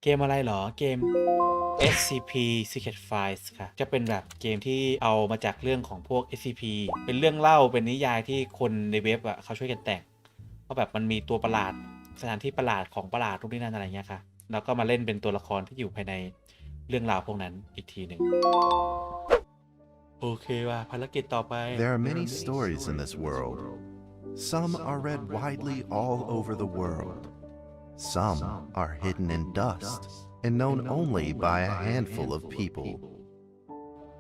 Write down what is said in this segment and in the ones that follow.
เกมอะไรเหรอเกม SCP Secret Files ค่ะจะเป็นแบบเกมที่เอามาจากเรื่องของพวก SCP เป็นเรื่องเล่าเป็นนิยายที่คนในเว็บอ่ะเขาช่วยกันแต่งเพราะแบบมันมีตัวประหลาดสถานที่ประหลาดของประหลาดทุกที่นั่นอะไรเงี้ยค่ะแล้วก็มาเล่นเป็นตัวละครที่อยู่ภายในเรื่องราวพวกนั้นอีกทีหนึ่งโอเคว่ะภารกิจต่อไป There are many stories in this world. Some are read widely all over the world. Some are hidden in dust and known only by a handful of people.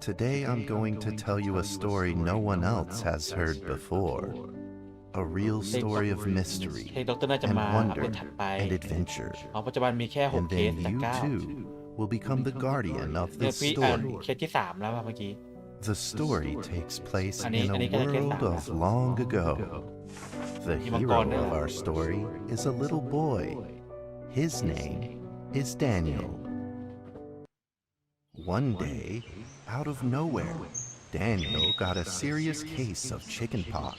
Today I'm going to tell you a story no one else has heard before. A real story of mystery and wonder and adventure. And then you too will become the guardian of this story. เคสที่3แล้วเมื่อกี้ The story takes place in a world of long ago. The hero of our story is a little boy. His name is Daniel. One day, out of nowhere, Daniel got a serious case of chickenpox.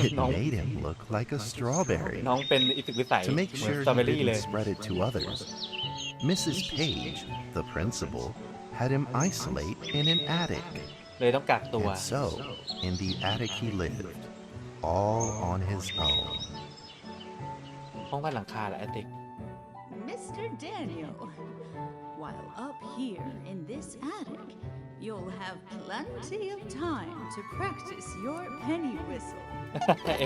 It made him look like a strawberry. น้องเป็นอิสุกวิสัย To make sure he didn't spread it to others, Mrs. Page, the principal, had him isolate in an attic. เลยต้องกักตัว And so, in the attic he lived, all on his own. ห้องใต้หลังคาแหละไอ้ติ๊ก Mr. Daniel, while up here in this attic, you'll have plenty of time to practice your penny whistle.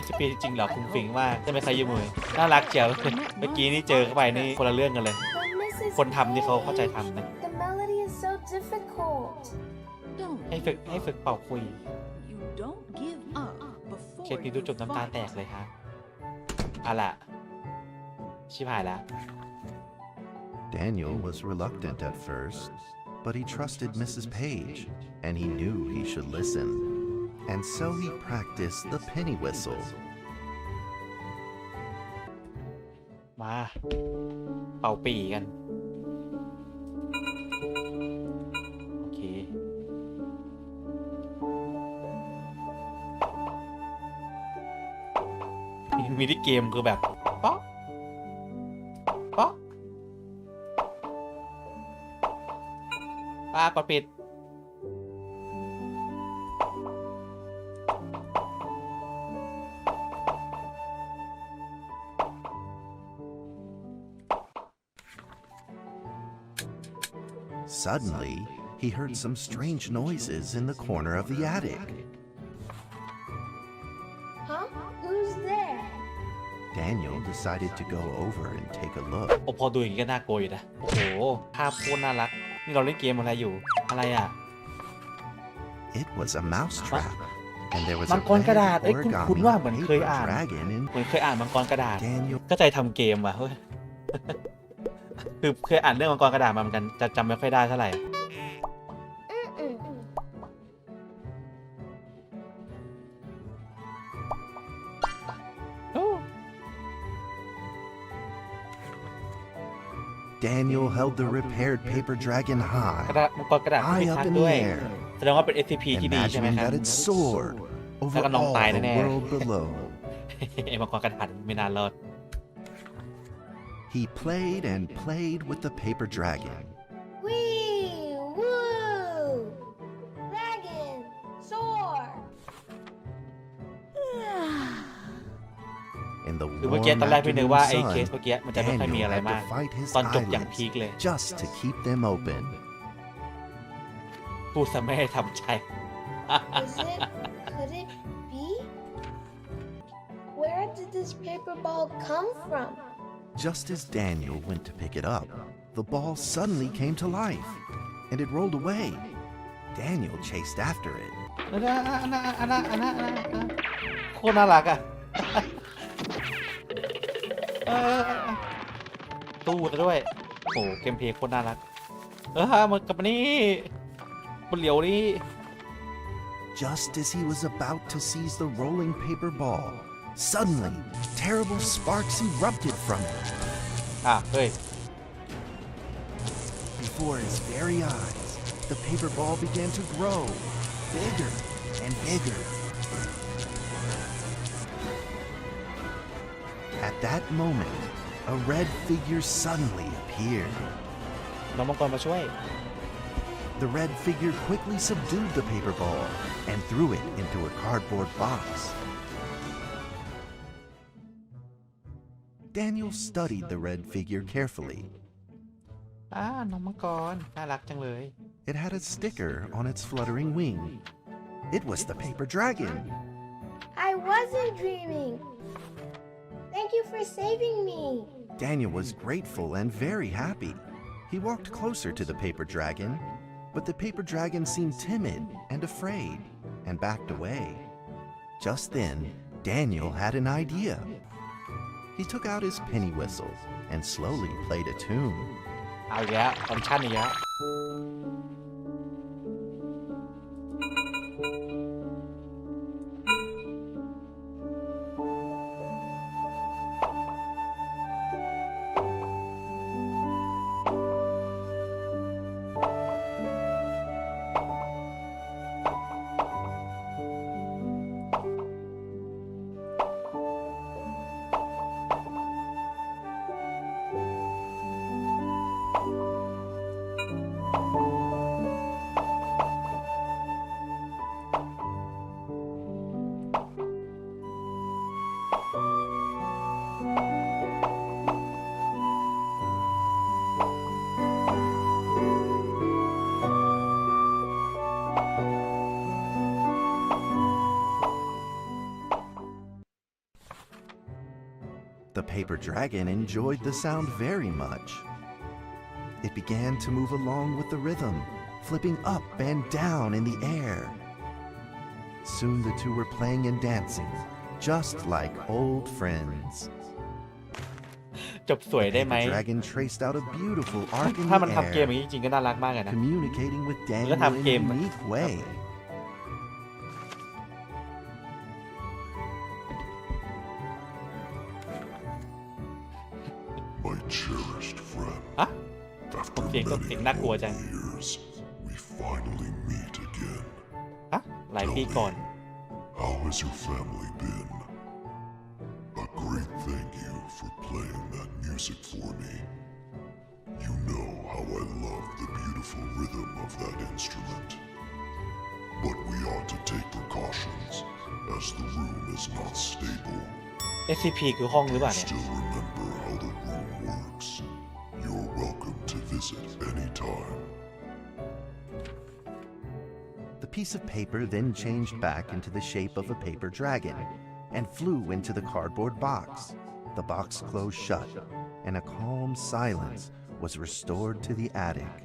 SCP จริงเหรอคุณฟิงมากใช่ไหมใครยืมมือน่ารักเจียวเมื่อกี้นี่เจอเข้าไปนี่คนละเรื่องกันเลย คนทำนี่เขาเข้าใจทำนะ The melody is so difficult. ให้ฝึกเป่าคุย You don't give up เค before สนี้ดู you จบน้ำตาแตก fight. เลยครับเอาล่ะชิบหายแล้ว Daniel was reluctant at first, but he trusted Mrs. Page, and he knew he should listen. And so he practiced the penny whistle. มาเป่าปีกันโอเคมีที่เกมคือแบบป๊อกป๊อกกดปิดSuddenly, he heard some strange noises in the corner of the attic. Huh? Who's there? Daniel decided to go over and take a look. โอ้พอดูอย่างนี้ก็น่ากลัวอยู่นะโอ้โหภาพโคตรน่ารักนี่เราเล่นเกมอะไรอยู่อะไรอ่ะ It was a mouse trap, and there was มั a งกรกระดาษ red คุณว่า origami เหมือนเคย paper อ่าน dragon in เหมือนเคยอ่านมังกรกระดาษ Daniel. ก็ใจทำเกมว่ะเฮ้ย คือเคยอ่านเรื่องมังกรกระดาษมาเหมือนกันจะจำไม่ค่อยได้เท่าไหร่ Daniel held the repaired paper dragon กระ high, ดาษมังกรกระดาษที่ high คั up ด in ด้ the วย air, แสดงว่าเป็น SCP ที่ดีใช่ไหม imagining ครับ that it soared over Saka nong all tayo the na eh. world below. ไอ้มังกรกระดาษไม่น่ารอด He played and played with the paper dragon. Wee! Woo! Dragon! Soar! In the คือเมื่อกี้ warm ตอนแรกพี่นึกว่า afternoon ไอ้เคส sun, เมื่อกี้มันจะไม่ค่อยมี Daniel อะไร had มาก to fight his ตอนจบอย่างพีค eyelids เลย just to keep them open. พูดซะไม่ให้ทำใจ Is it? Could it be? Where did this paper ball come from? Just as Daniel went to pick it up, the ball suddenly came to life, and it rolled away. Daniel chased after it. อันน่ะโคตรน่ารักอ่ะ ตู้ซะด้วยโอ้เกมเพลย์โคตรน่ารักมันกลับมานี่บนเหลียวนี่ Just as he was about to seize the rolling paper ball, suddenly, terrible sparks erupted from it. เฮ้ย Before his very eyes, the paper ball began to grow, bigger and bigger. At that moment, a red figure suddenly appeared. น้องมังกรมาช่วย The red figure quickly subdued the paper ball and threw it into a cardboard box. Daniel studied the red figure carefully. น้องมังกรน่ารักจังเลย It had a sticker on its fluttering wing. It was the paper dragon. I wasn't dreaming. Thank you for saving me. Daniel was grateful and very happy. He walked closer to the paper dragon, but the paper dragon seemed timid and afraid and backed away. Just then, Daniel had an idea. He took out his penny whistle and slowly played a tune. เอาอีกแล้วออดิชั่นอีกแล้ว The paper dragon enjoyed the sound very much. It began to move along with the rhythm, flipping up and down in the air. Soon the two were playing and dancing, just like old friends. จบสวยได้ไหม The dragon traced out a beautiful arc in ถ้ามัน the ทำเกมอย่าง air, นี้จริงๆก็น่ารักมากเลยนะ communicating with Daniel in a ทำเกม unique way. My cherished friend. อะ After เสียงก็เสียงน่ากลัวจัง years, we finally meet again. อะหลายปีก่อน How has your family been? A great thank you for playing that music for me. You know how I love the beautiful rhythm of that instrument. But we ought to take precautions, as the room is not stable. SCP คือห้องหรือเปล่าเนี่ย Still remember how the room works. You're welcome to visit anytime. The piece of paper then changed back into the shape of a paper dragon and flew into the cardboard box. The box closed shut, and a calm silence was restored to the attic.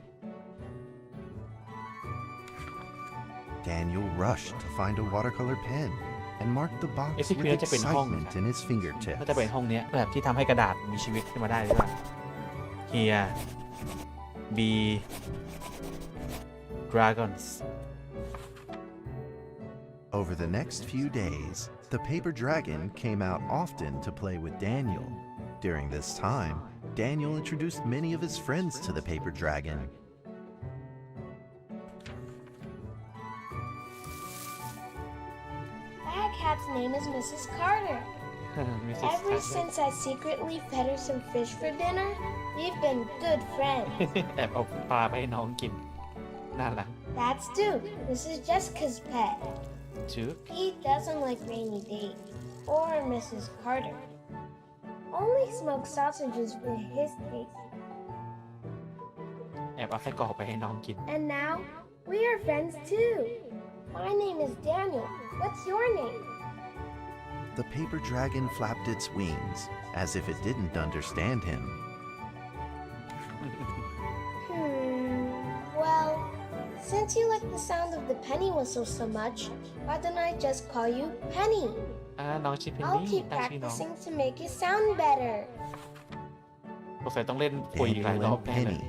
Daniel rushed to find a watercolor pen and marked the box SCP with น่าจะเป็นห้อง excitement in his น่า fingertips. จะเป็นห้องเนี้ยแบบที่ทำให้กระดาษมีชีวิตขึ้นมาได้หรือเปล่า Here be dragons Over the next few days, the paper dragon came out often to play with Daniel. During this time, Daniel introduced many of his friends to the paper dragon. That cat's name is Mrs. Carter. Mrs. Ever Carter since I secretly fed her some fish for dinner, we've been good friends. แอบเอาปลาไปให้น้องกิน น่ารัก That's Duke. This is Jessica's pet. ชื่อ He doesn't like rainy days or Mrs. Carter. Only smoked sausages for his taste. แอบเอาไส้กรอกไปให้น้องกิน And now, we are friends too. My name is Daniel. What's your name? The paper dragon flapped its wings as if it didn't understand him. Well, since you like the sound of the penny whistle so much, why don't I just call you Penny? น้องชื่อเพน I'll นี่ keep ตั้งชื่อน้อง practicing to make it sound better. สงสัยต้องเล่นคุยอีกหลาย Daniel รอบ and แน่เลย Penny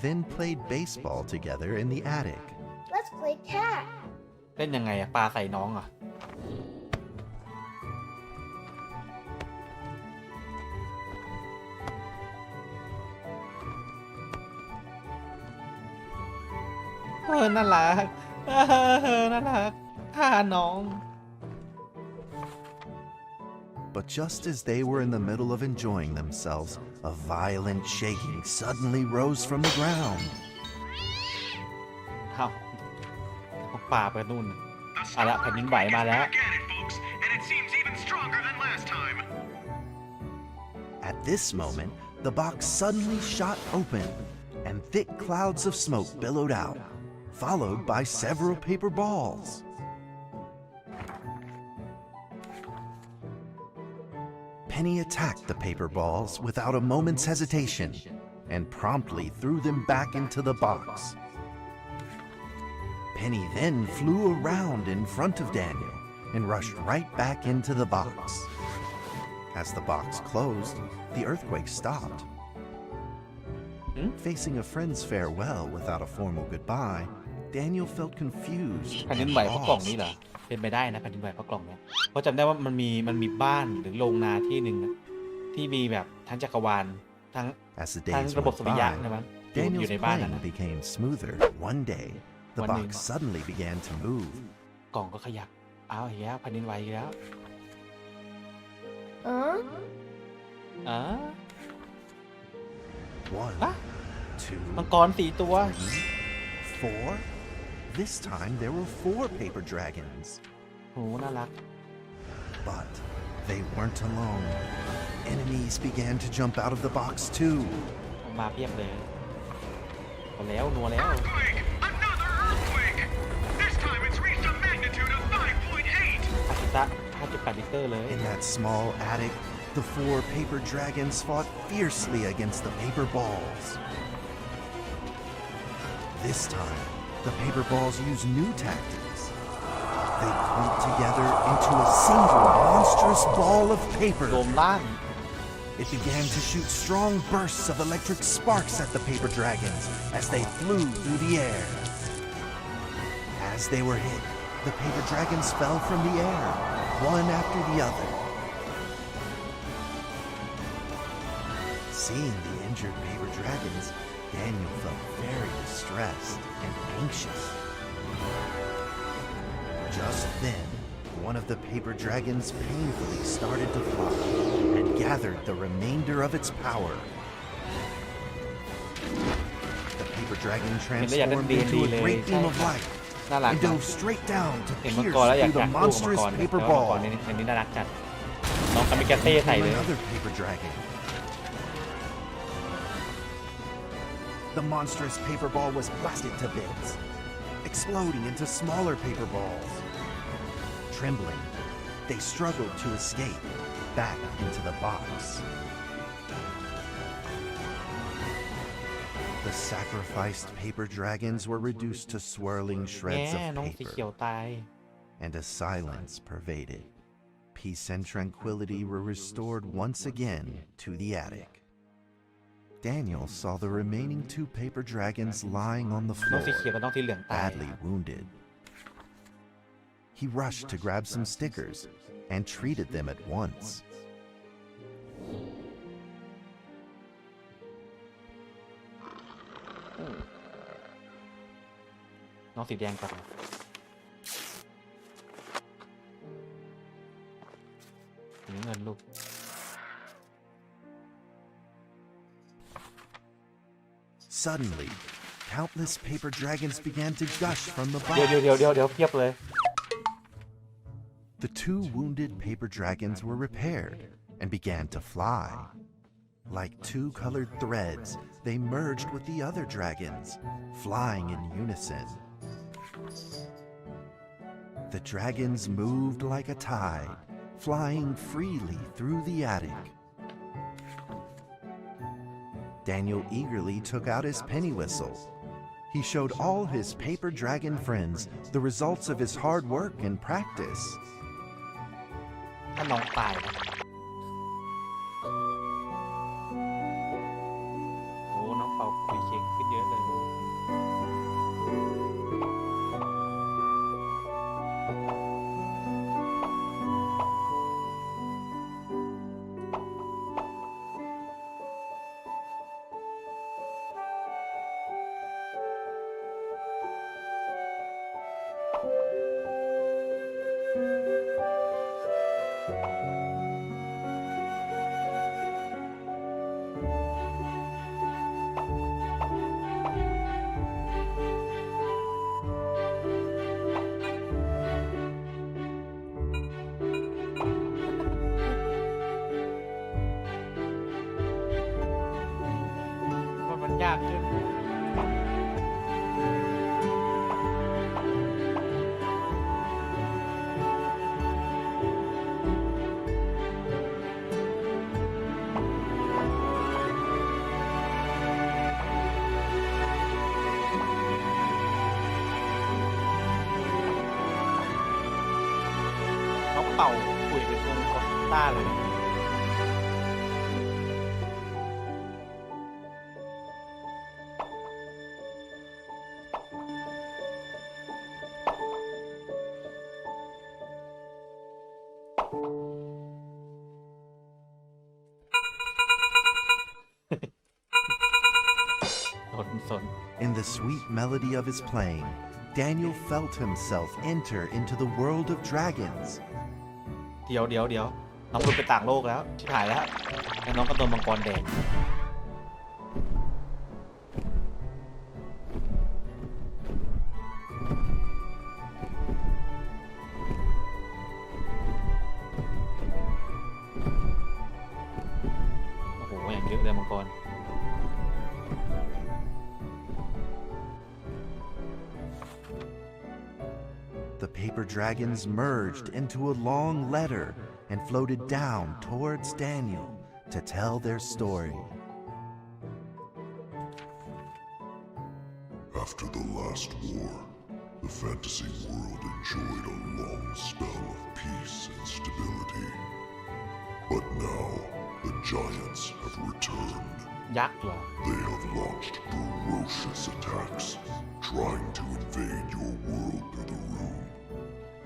then played baseball together in the attic. Let's play tag. เล่นยังไงอะปลาใส่น้องอะน่ารักน่ารักน้อง But just as they were in the middle of enjoying themselves, a violent shaking suddenly rose from the ground. เอ้าป่าไปนู่นเอาละแผ่นดินไหวมาแล้ว At this moment, the box suddenly shot open, and thick clouds of smoke billowed out, followed by several paper balls. Penny attacked the paper balls without a moment's hesitation and promptly threw them back into the box. Penny then flew around in front of Daniel and rushed right back into the box. As the box closed, the earthquake stopped. Facing a friend's farewell without a formal goodbye, Daniel felt confused แผ่นดิน and ไหวเพราะกล่องนี้ lost. เหรอเป็นไปได้นะแผ่นดินไหวเพราะกล่องเนี้ยเพราะจำได้ว่ามันมีบ้านหรือโรงนาที่หนึ่งนะที่มีแบบทั้งจักรวาลทั้ง As the ทั้ง days ระบบ went สุริยะ by, นะมั้งอ Daniel's ยู่ในบ้านนั้น playing นะ became smoother. One day, the One day. box suddenly began to move. กล่องก็ขยับเอาอีกแล้วแผ่นดินไหวอีกแล้ว Huh? อ๋อ One, Ah. two, มังกร4 ตัว four. This time there were 4 paper dragons. โหน่ารัก But they weren't alone. Enemies began to jump out of the box too. มาเพียบเลยเอาแล้วนัวแล้ว อาชิตะ5.8 ลิตรเลย In that small attic, the 4 paper dragons fought fiercely against the paper balls. This time, the paper balls used new tactics. They clumped together into a single monstrous ball of รว paper. มร่าง It began to shoot strong bursts of electric sparks at the paper dragons as they flew through the air. As they were hit, the paper dragons fell from the air, one after the other. Seeing the injured paper dragons, Daniel felt very distressed and anxious. Just then, one of the paper dragons painfully started to fly and gathered the remainder of its power. The paper dragon transformed into a great beam of light น่ารัก and นะ dove straight down to เห็นมัง pierce กรแล้วอยาก through จั the ดคู่กับมัง monstrous กรเนี่ย paper แต่ว่ามังกร ball. ในนี้น่ารักจัดน้องคามิกาเต้ใส่ Into เลย another paper dragon. The monstrous paper ball was blasted to bits, exploding into smaller paper balls. Trembling, they struggled to escape back into the box. The sacrificed paper dragons were reduced to swirling แง่ shreds น้อง of สีเขียว paper, ตาย and a silence pervaded. Peace and tranquility were restored once again to the attic. Daniel saw the remaining 2 paper dragons lying on the น้อง floor, สีเขียวกับน้องสีเหลืองตาย badly wounded. He rushed to grab some stickers and treated them at once. น้องสีแดงก่อนสีเงินลูก Suddenly, countless paper dragons began to gush from the เดี๋ยว box. เพียบเลย The 2 wounded paper dragons were repaired and began to fly. Like 2 colored threads, they merged with the other dragons, flying in unison. The dragons moved like a tide, flying freely through the attic. Daniel eagerly took out his penny whistle. He showed all his paper dragon friends the results of his hard work and practice. ถ้าน้องตายนะโอ้น้องเป่าคุยเก่งขึ้นเยอะเลย The มันยากขึ้นเขาเป่าคุยเป็นวงคอสต้าเลย In the sweet melody of his playing, Daniel felt himself enter into the world of dragons. เดี๋ยวน้องหลุดไปต่างโลกแล้วชิบหายแล้วไอ้น้องก็โดนมังกรแดงโอ้โหอย่างเยอะเลยมังกรThe paper dragons merged into a long letter and floated down towards Daniel to tell their story. After the last war, the fantasy world enjoyed a long spell of peace and stability. But now, the giants have returned. ยักษ์เหรอ They have launched ferocious attacks, trying to invade your world through the room.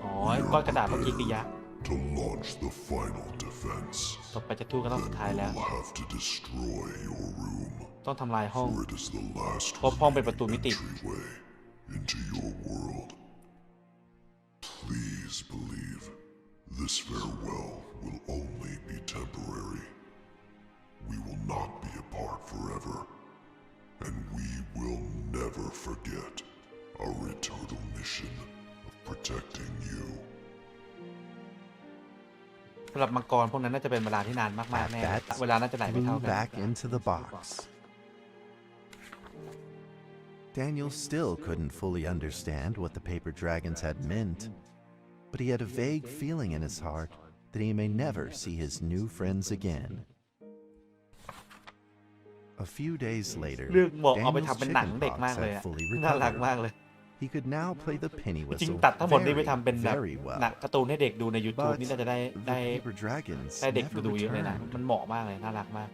อ๋อก้อนกระดาษเมื่อกี้คือยักษ์ To launch the final defense, ต่อไปจะทู่กันรอบสุดท้ายแล้ว you'll have to destroy your room, ต้องทำลายห้อง for it is the last เพราะห้องเป็นประตูมิติ entryway into your world. Please believe this farewell will only be temporary. We will not be apart forever, and we will never forget our eternal mission of protecting you. สำหรับมังกรพวกนั้นน่าจะเป็นเวลาที่นานมากๆ At แน่ that, เวลาน่าจะไหลไม่ flew เท่ากัน back into the box. Daniel still couldn't fully understand what the paper dragons had meant, but he had a vague feeling in his heart that he may never see his new friends again. A few days later, เรื่องเหมาะเอาไป Daniel's ทำเป็นหนัง chicken เด็ก pox มากเลย had อะ fully น่ารัก recovered. มากเลย He could now play the penny จริง whistle ๆตัดทั้งหมดนี้ไป very, ทำเป็นแบบ very หนัง well. การ์ตูนให้เด็กดูใน YouTube But นี่น่าจะได้ the paper dragons ได้เด็ก never ดูเยอะเลยนะ returned. มันเหมาะมากเลยน่ารักมาก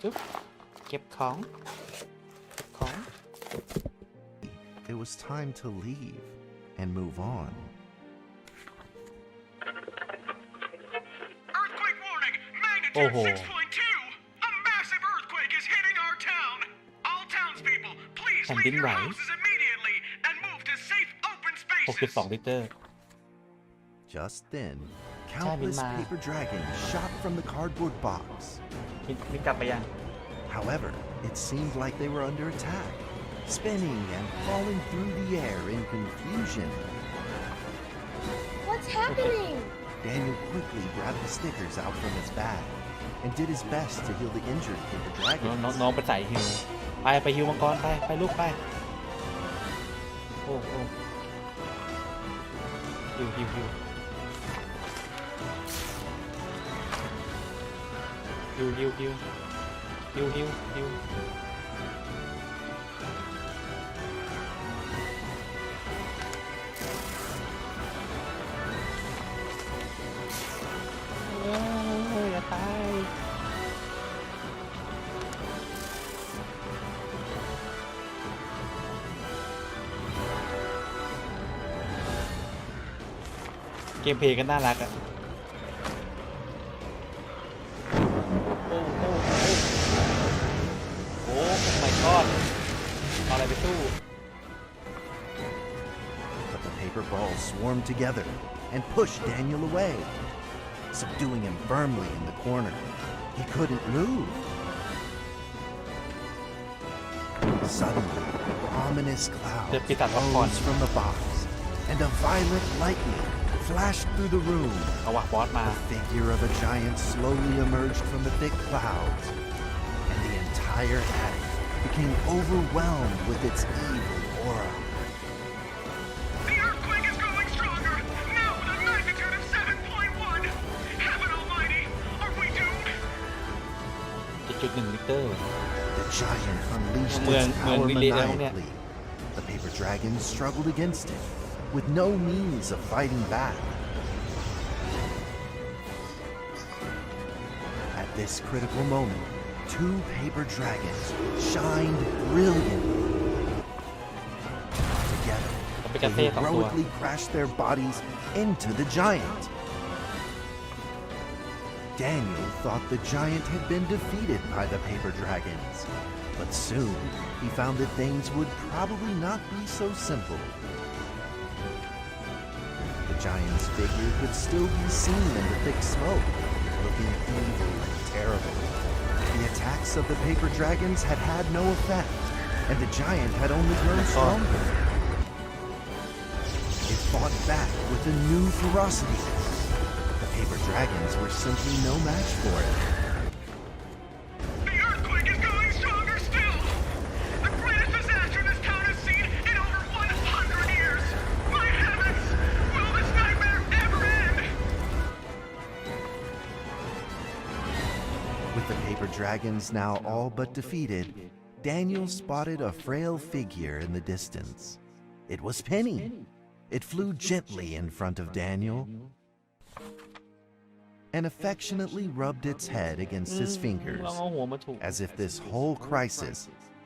จุ๊บเก็บของเก็บของ It was time to leave and move on. Earthquake warning! Oh. Magnitude 6.2! A massive earthquake is hitting our town! All townspeople, please And leave didn't your rise. houses immediately and move to safe open spaces! 62 ลิตร Just then, countless Ma. paper dragons shot from the cardboard box. มีกลับไปยัง However, it seemed like they were under attack, spinning and falling through the air in confusion. What's happening? Daniel quickly grabbed the stickers out from his bag and did his best to heal the injured paper น้อง dragons. ไปใส่ฮิวไปฮิวมังกรไปลูกไปโอ้ฮิวฮิวฮิวฮิวฮิวฮิวฮิวฮิวฮิวอย่าตายเกมเพลย์ก็น่ารักอ่ะโอ้ my god เอาอะไรไปสู้ But the paper balls swarmed together and pushed Daniel away, subduing him firmly in the corner. He couldn't move. Suddenly, an ominous cloud The pita popcorn. rose from the box, and a violent lightning flashed through the room. เอาวะบอสมา The figure of a giant slowly emerged from the thick clouds, and the entire attic became overwhelmed with its evil aura. The earthquake is growing stronger, now with a magnitude of 7.1. Heaven Almighty, are we doomed? 7.1 ลิตร The giant unleashed Mường- its power mường đi lệ không nhỉ? maniacally. The paper dragon struggled against it, with no means of fighting back. At this critical moment, 2 paper dragons shined brilliantly. Together, เขาเป็น they กระเต้2 ตัว heroically crashed their bodies into the giant. Daniel thought the giant had been defeated by the paper dragons, but soon he found that things would probably not be so simple. The giant's figure could still be seen in the thick smoke, looking evil and terrible. The attacks of the paper dragons had had no effect, and the giant had only grown stronger. It fought back with a new ferocity. The paper dragons were simply no match for it. The earthquake is growing stronger still. The greatest disaster this town has seen in over 100 years. My heavens, will this nightmare ever end? With the paper dragons now all but defeated, Daniel spotted a frail figure in the distance. It was Penny. It flew gently in front of Daniel and affectionately rubbed its head against his ล fingers, องเอาหัวมาถูก as if this whole crisis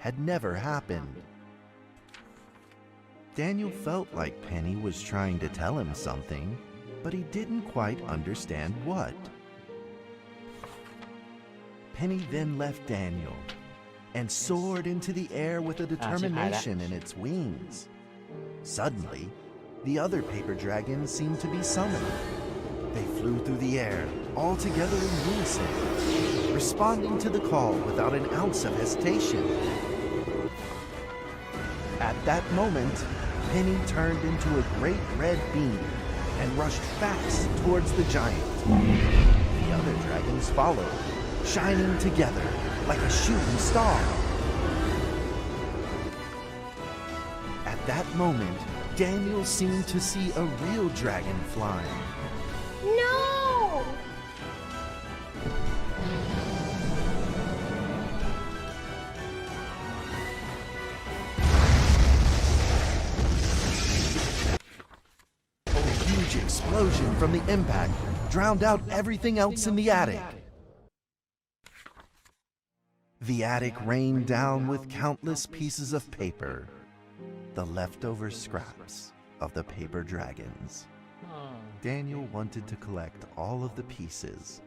had never happened. Daniel felt like Penny was trying to tell him something, but he didn't quite understand what. Penny then left Daniel and soared into the air with a determination in its wings. Suddenly, the other paper dragons seemed to be summoned. They flew through the air, all together in unison, responding to the call without an ounce of hesitation. At that moment, Penny turned into a great red beam and rushed fast towards the giant. The other dragons followed, shining together like a shooting star. At that moment, Daniel seemed to see a real dragon flying. No! A huge explosion from the impact drowned out everything else in the attic. The attic rained down with countless pieces of paper, the leftover scraps of the paper dragons. Daniel wanted to collect all of the pieces.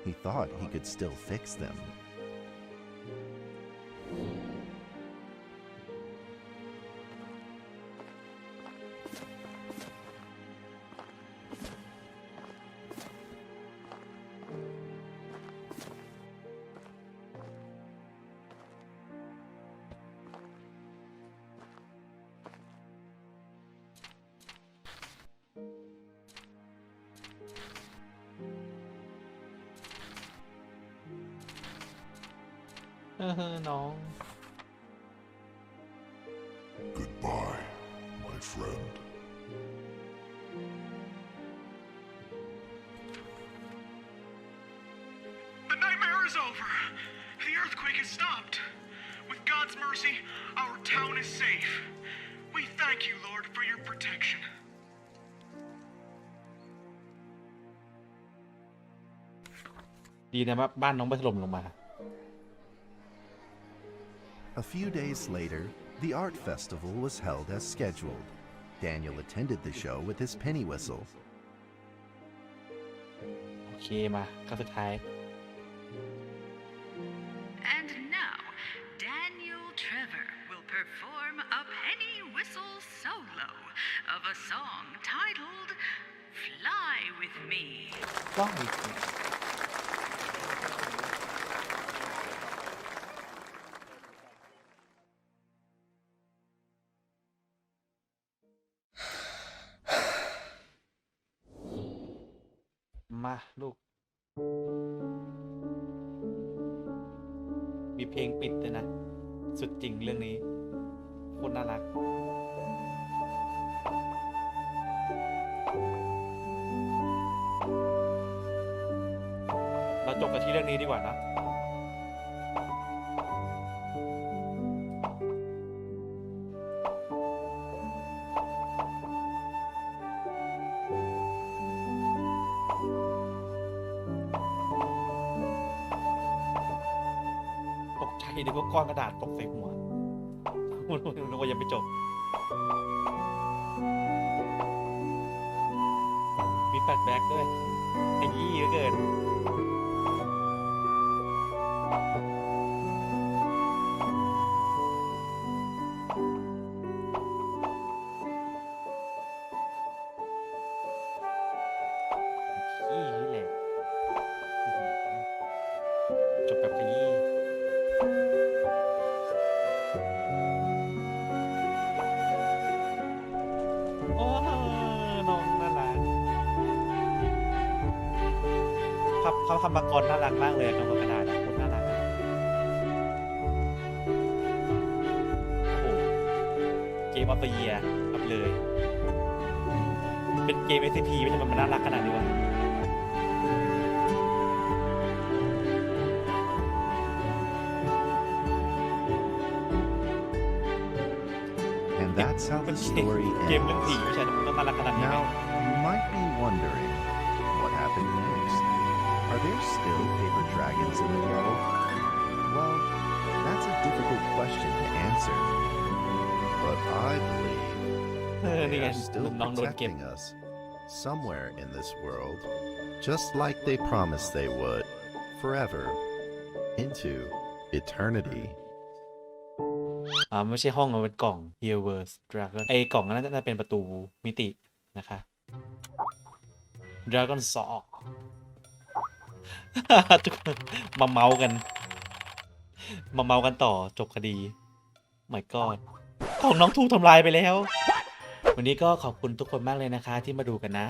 He thought he could still fix them. No. Goodbye, my friend. The nightmare is over. The earthquake has stopped. With God's mercy, our town is safe. We thank you, Lord, for your protection.ดีนะว่าบ้านน้องไปถล่มลงมา A few days later, the art festival was held as scheduled. Daniel attended the show with his penny whistle. โอเคมาครั้งสุดท้าย And now, Daniel Trevor will perform a penny whistle solo of a song titled Fly With Me. ว้าว I มาลูก มีเพลงปิดด้วยนะ สุดจริงเรื่องนี้โคตรน่ารัก เราจบกันที่เรื่องนี้ดีกว่านะ ตกใจนึกว่าก้อนกระดาษตกใส่หัวนึกว่ายังไม่จบ มีแฟลชแบ็กด้วยไอ้ยี่เหลือเกิน ยี่นี่แหละจบแบบขยี้โอ้น้องน่ารักเขาทำมากรน่ารักมากเลยกับกระดาษโคตรน่ารักโอ้โหเกมออฟเดอะเยียร์อัพเลย เป็นเกม SCP ไม่ใช่มันน่ารักขนาดนี้วะ And that's how มัน the story เกมเรื่องผี ends. ไม่ใช่มันน่ารักขนาดนี้ไหม Now, you might be wondering, what happened next? Are there still paper dragons in the world? Well, that's a difficult question to answer. But I believe นี่ they ไง are still น้องโดนเก็บ protecting us somewhere in this world, just like they promised they would, forever, into eternity. ไม่ใช่ห้องมันเป็นกล่อง Here Verse Dragon ไอ้กล่องนั้นน่าจะเป็นประตูมิตินะคะ Dragon Saw ทุกคนมาเมากันต่อจบคดี My God ของน้องถูกทำลายไปแล้ว วันนี้ก็ขอบคุณทุกคนมากเลยนะคะที่มาดูกันนะ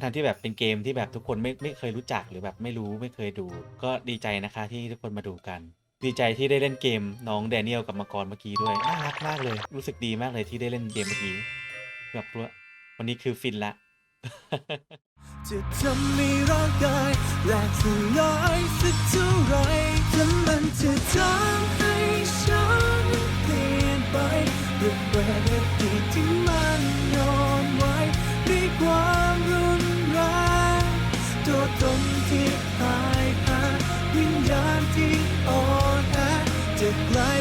ทั้งที่แบบเป็นเกมที่แบบทุกคนไม่เคยรู้จักหรือแบบไม่รู้ไม่เคยดู ก็ดีใจนะคะที่ทุกคนมาดูกัน ดีใจที่ได้เล่นเกมน้องแดเนียลกับมังกรเมื่อกี้ด้วยน่ารักมากเลยรู้สึกดีมากเลยที่ได้เล่นเกมเมื่อกี้แบบวันนี้คือฟินละ จะทำให้ร่างกายแหลกสลายสักเท่าไรถ้ามันจะทำให้ฉันเปลี่ยนไปเพื่อแปลอดีตที่มันย้อนไว้ด้วยความรุนแรงตัวตนที่พ่ายแพ้วิญญาณที่อ่อนแอจะกลาย